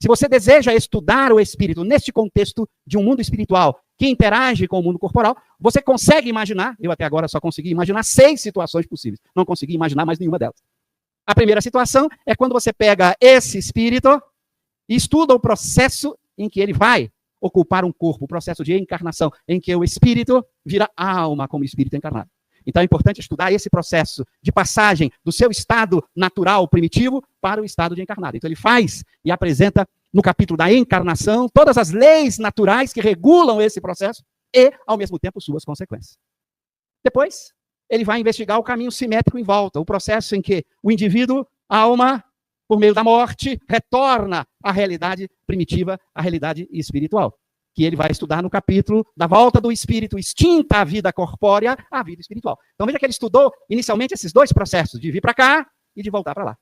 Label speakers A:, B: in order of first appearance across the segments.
A: Se você deseja estudar o espírito neste contexto de um mundo espiritual que interage com o mundo corporal, você consegue imaginar, eu até agora só consegui imaginar 6 situações possíveis. Não consegui imaginar mais nenhuma delas. A primeira situação é quando você pega esse espírito e estuda o processo em que ele vai ocupar um corpo, o processo de encarnação, em que o espírito vira alma como espírito encarnado. Então é importante estudar esse processo de passagem do seu estado natural primitivo para o estado de encarnado. Então ele faz e apresenta no capítulo da encarnação todas as leis naturais que regulam esse processo e, ao mesmo tempo, suas consequências. Depois, ele vai investigar o caminho simétrico em volta, o processo em que o indivíduo, a alma, por meio da morte, retorna à realidade primitiva, à realidade espiritual, que ele vai estudar no capítulo da volta do espírito extinta à vida corpórea, à vida espiritual. Então veja que ele estudou inicialmente esses 2 processos, de vir para cá e de voltar para lá.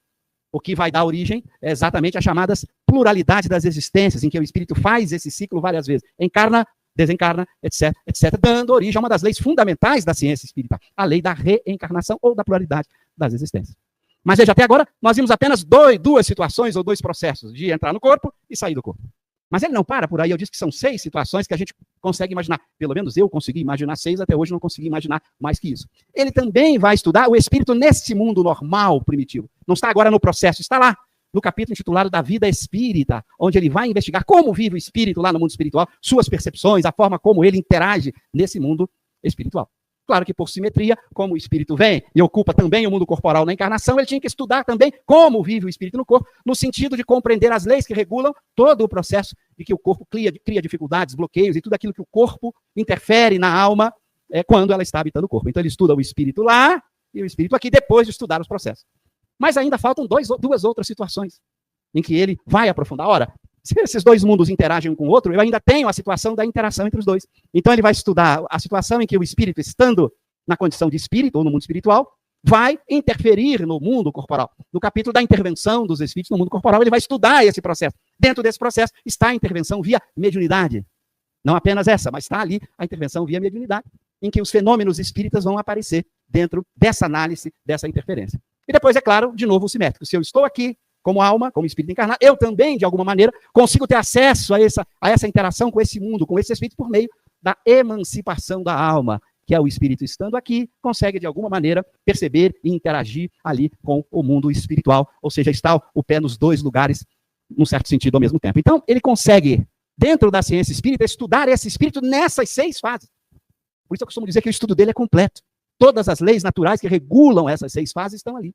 A: O que vai dar origem é exatamente às chamadas pluralidade das existências, em que o espírito faz esse ciclo várias vezes, encarna, desencarna, etc., etc., dando origem a uma das leis fundamentais da ciência espírita, a lei da reencarnação ou da pluralidade das existências. Mas veja, até agora, nós vimos apenas 2 situações ou 2 processos, de entrar no corpo e sair do corpo. Mas ele não para por aí, eu disse que são 6 situações que a gente consegue imaginar. Pelo menos eu consegui imaginar 6, até hoje não consegui imaginar mais que isso. Ele também vai estudar o espírito nesse mundo normal, primitivo. Não está agora no processo, está lá, no capítulo intitulado da vida espírita, onde ele vai investigar como vive o espírito lá no mundo espiritual, suas percepções, a forma como ele interage nesse mundo espiritual. Claro que por simetria, como o espírito vem e ocupa também o mundo corporal na encarnação, ele tinha que estudar também como vive o espírito no corpo, no sentido de compreender as leis que regulam todo o processo de que o corpo cria dificuldades, bloqueios e tudo aquilo que o corpo interfere na alma quando ela está habitando o corpo. Então ele estuda o espírito lá e o espírito aqui, depois de estudar os processos. Mas ainda faltam 2 outras situações em que ele vai aprofundar. Ora, se esses 2 mundos interagem um com o outro, eu ainda tenho a situação da interação entre os 2. Então ele vai estudar a situação em que o espírito, estando na condição de espírito ou no mundo espiritual, vai interferir no mundo corporal. No capítulo da intervenção dos espíritos no mundo corporal, ele vai estudar esse processo. Dentro desse processo está a intervenção via mediunidade. Não apenas essa, mas está ali a intervenção via mediunidade, em que os fenômenos espíritas vão aparecer dentro dessa análise, dessa interferência. E depois, é claro, de novo o simétrico. Se eu estou aqui como alma, como espírito encarnado, eu também, de alguma maneira, consigo ter acesso a essa interação com esse mundo, com esse espírito, por meio da emancipação da alma, que é o espírito estando aqui, consegue, de alguma maneira, perceber e interagir ali com o mundo espiritual, ou seja, está o pé nos 2 lugares, num certo sentido, ao mesmo tempo. Então, ele consegue, dentro da ciência espírita, estudar esse espírito nessas 6 fases. Por isso eu costumo dizer que o estudo dele é completo. Todas as leis naturais que regulam essas 6 fases estão ali.